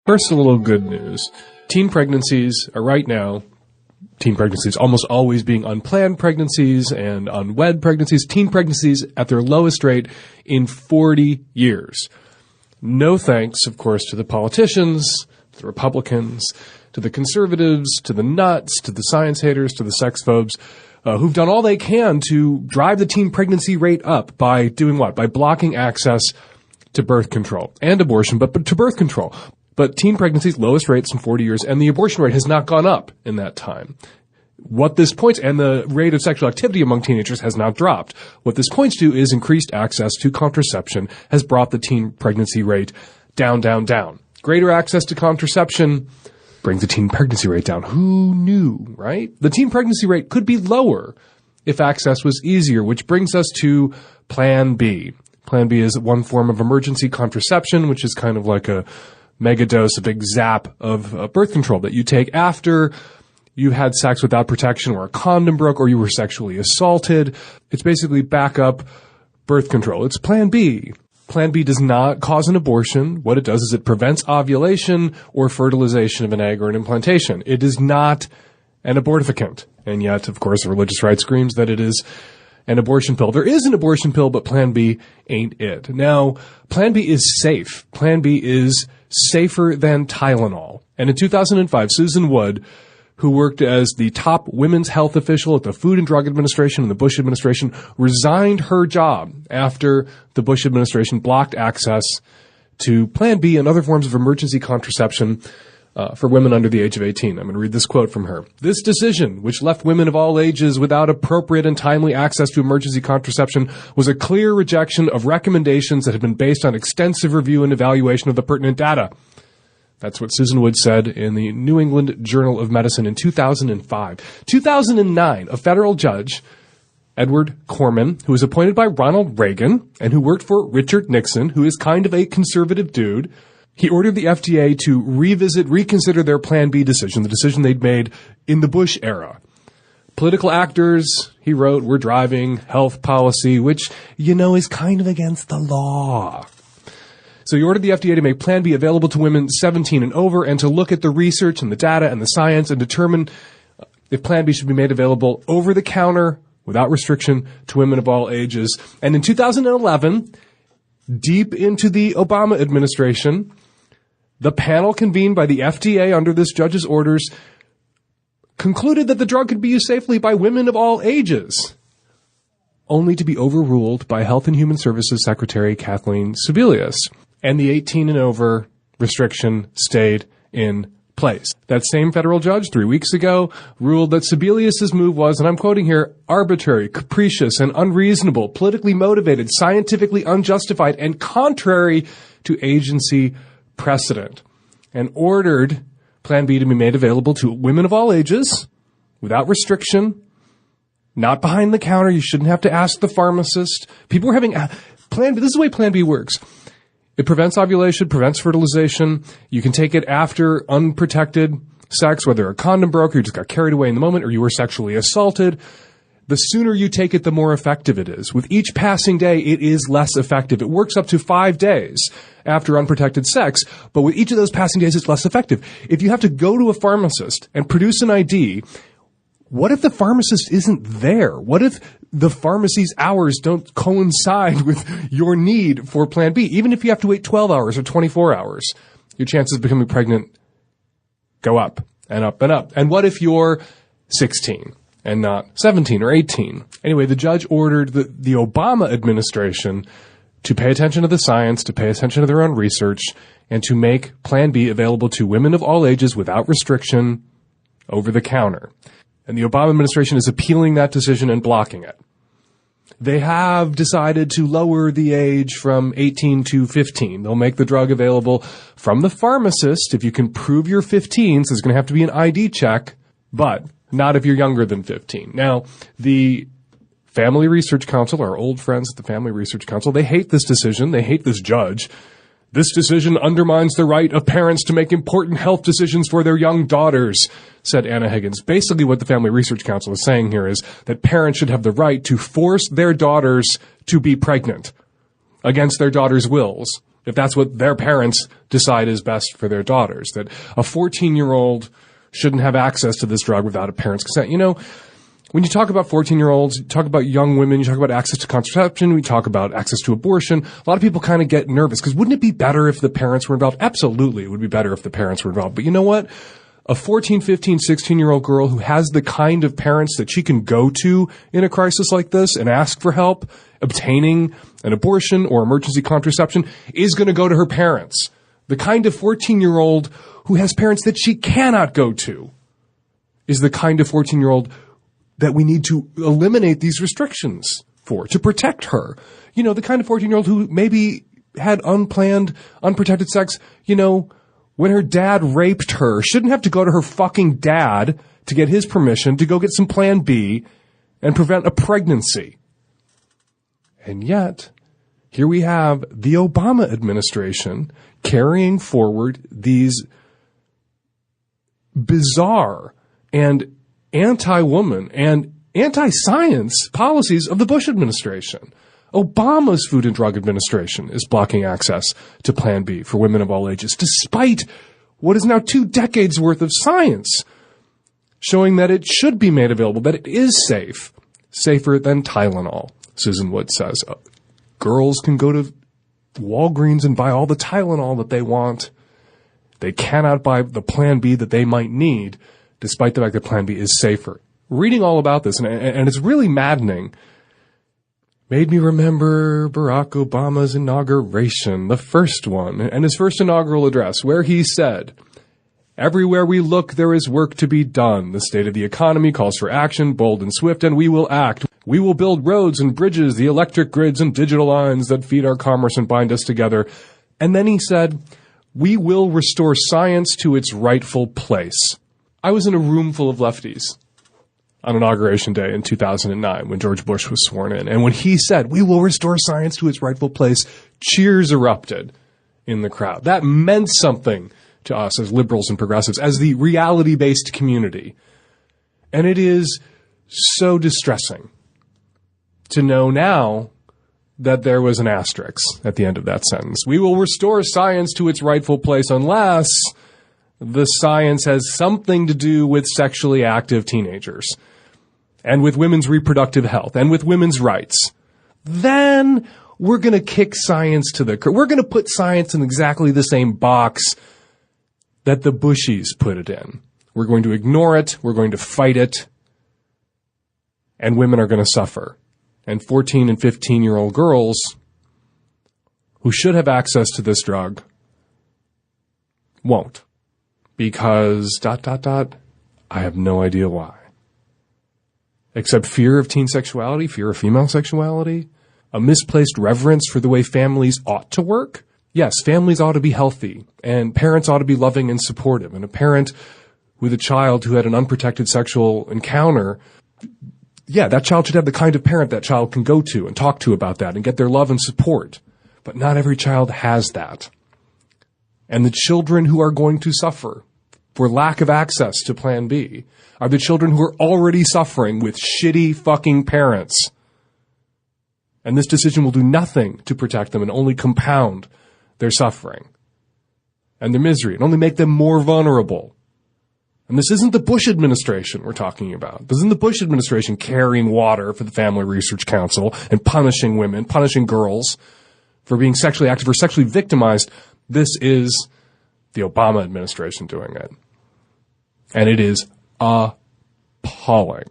First, a little good news. Teen pregnancies are right now, teen pregnancies almost always being unplanned pregnancies and unwed pregnancies, teen pregnancies at their lowest rate in 40 years. No thanks, of course, to the politicians, to the Republicans, to the conservatives, to the nuts, to the science haters, to the sex phobes, who've done all they can to drive the teen pregnancy rate up by doing what? By blocking access to birth control and abortion, but to birth control. But teen pregnancies, lowest rates in 40 years, and the abortion rate has not gone up in that time. What this points, and the rate of sexual activity among teenagers has not dropped. What this points to is increased access to contraception has brought the teen pregnancy rate down, down, down. Greater access to contraception brings the teen pregnancy rate down. Who knew, right? The teen pregnancy rate could be lower if access was easier, which brings us to Plan B. Plan B is one form of emergency contraception, which is kind of like a mega dose, a big zap of birth control that you take after you had sex without protection or a condom broke or you were sexually assaulted. It's basically backup birth control. It's Plan B. Plan B does not cause an abortion. What it does is it prevents ovulation or fertilization of an egg or an implantation. It is not an abortifacient. And yet, of course, the religious right screams that it is an abortion pill. There is an abortion pill, but Plan B ain't it. Now, Plan B is safe. Plan B is safer than Tylenol. And in 2005, Susan Wood, who worked as the top women's health official at the Food and Drug Administration in the Bush administration, resigned her job after the Bush administration blocked access to Plan B and other forms of emergency contraception for women under the age of 18. I'm going to read this quote from her. "This decision, which left women of all ages without appropriate and timely access to emergency contraception, was a clear rejection of recommendations that had been based on extensive review and evaluation of the pertinent data." That's what Susan Wood said in the New England Journal of Medicine in 2005. 2009, a federal judge, Edward Corman, who was appointed by Ronald Reagan and who worked for Richard Nixon, who is kind of a conservative dude, he ordered the FDA to reconsider their Plan B decision, the decision they'd made in the Bush era. Political actors, he wrote, were driving health policy, which, is kind of against the law. So he ordered the FDA to make Plan B available to women 17 and over and to look at the research and the data and the science and determine if Plan B should be made available over the counter without restriction to women of all ages. And in 2011, deep into the Obama administration, the panel convened by the FDA under this judge's orders concluded that the drug could be used safely by women of all ages, only to be overruled by Health and Human Services Secretary Kathleen Sebelius. And the 18 and over restriction stayed in place. That same federal judge 3 weeks ago ruled that Sebelius's move was, and I'm quoting here, arbitrary, capricious, and unreasonable, politically motivated, scientifically unjustified, and contrary to agency precedent, and ordered Plan B to be made available to women of all ages without restriction, not behind the counter. You shouldn't have to ask the pharmacist. People were having Plan B. This is the way Plan B works. It prevents ovulation, prevents fertilization. You can take it after unprotected sex, whether a condom broke or you just got carried away in the moment or you were sexually assaulted. The sooner you take it, the more effective it is. With each passing day, it is less effective. It works up to 5 days after unprotected sex, but with each of those passing days, it's less effective. If you have to go to a pharmacist and produce an ID, what if the pharmacist isn't there? What if the pharmacy's hours don't coincide with your need for Plan B? Even if you have to wait 12 hours or 24 hours, your chances of becoming pregnant go up and up and up. And what if you're 16? And not 17 or 18. Anyway, the judge ordered the Obama administration to pay attention to the science, to pay attention to their own research, and to make Plan B available to women of all ages without restriction over the counter. And the Obama administration is appealing that decision and blocking it. They have decided to lower the age from 18 to 15. They'll make the drug available from the pharmacist. If you can prove you're 15, so there's going to have to be an ID check, but not if you're younger than 15. Now, the Family Research Council, our old friends at the Family Research Council, they hate this decision. They hate this judge. "This decision undermines the right of parents to make important health decisions for their young daughters," said Anna Higgins. Basically, what the Family Research Council is saying here is that parents should have the right to force their daughters to be pregnant against their daughters' wills. if that's what their parents decide is best for their daughters, that a 14-year-old shouldn't have access to this drug without a parent's consent. You know, when you talk about 14-year-olds, you talk about young women, you talk about access to contraception, we talk about access to abortion, a lot of people kind of get nervous because wouldn't it be better if the parents were involved? Absolutely, it would be better if the parents were involved. But you know what? A 14, 15, 16-year-old girl who has the kind of parents that she can go to in a crisis like this and ask for help obtaining an abortion or emergency contraception is going to go to her parents. The kind of 14-year-old who has parents that she cannot go to is the kind of 14-year-old that we need to eliminate these restrictions for, to protect her. You know, the kind of 14-year-old who maybe had unplanned, unprotected sex, you know, when her dad raped her, shouldn't have to go to her fucking dad to get his permission to go get some Plan B and prevent a pregnancy. And yet, here we have the Obama administration carrying forward these bizarre and anti-woman and anti-science policies of the Bush administration. Obama's Food and Drug Administration is blocking access to Plan B for women of all ages, despite what is now 2 decades worth of science showing that it should be made available, that it is safe, safer than Tylenol. Susan Wood says, girls can go to Walgreens and buy all the Tylenol that they want. They cannot buy the Plan B that they might need, despite the fact that Plan B is safer. Reading all about this, and it's really maddening, made me remember Barack Obama's inauguration, the first one, and his first inaugural address, where he said, "Everywhere we look, there is work to be done. The state of the economy calls for action, bold and swift, and we will act. We will build roads and bridges, the electric grids and digital lines that feed our commerce and bind us together." And then he said, "We will restore science to its rightful place." I was in a room full of lefties on Inauguration Day in 2009 when George Bush was sworn in. And when he said, "We will restore science to its rightful place," cheers erupted in the crowd. That meant something to us as liberals and progressives, as the reality-based community. And it is so distressing to know now that there was an asterisk at the end of that sentence. We will restore science to its rightful place unless the science has something to do with sexually active teenagers and with women's reproductive health and with women's rights. Then we're going to kick science to the curb. We're going to put science in exactly the same box that the Bushies put it in. We're going to ignore it. We're going to fight it. And women are going to suffer. And 14 and 15-year-old girls who should have access to this drug won't. Because ... I have no idea why. Except fear of teen sexuality, fear of female sexuality, a misplaced reverence for the way families ought to work. Yes, families ought to be healthy, and parents ought to be loving and supportive. And a parent with a child who had an unprotected sexual encounter, yeah, that child should have the kind of parent that child can go to and talk to about that and get their love and support. But not every child has that. And the children who are going to suffer for lack of access to Plan B are the children who are already suffering with shitty fucking parents. And this decision will do nothing to protect them and only compound their suffering and their misery and only make them more vulnerable. And this isn't the Bush administration we're talking about. This isn't the Bush administration carrying water for the Family Research Council and punishing women, punishing girls for being sexually active or sexually victimized. This is the Obama administration doing it. And it is appalling.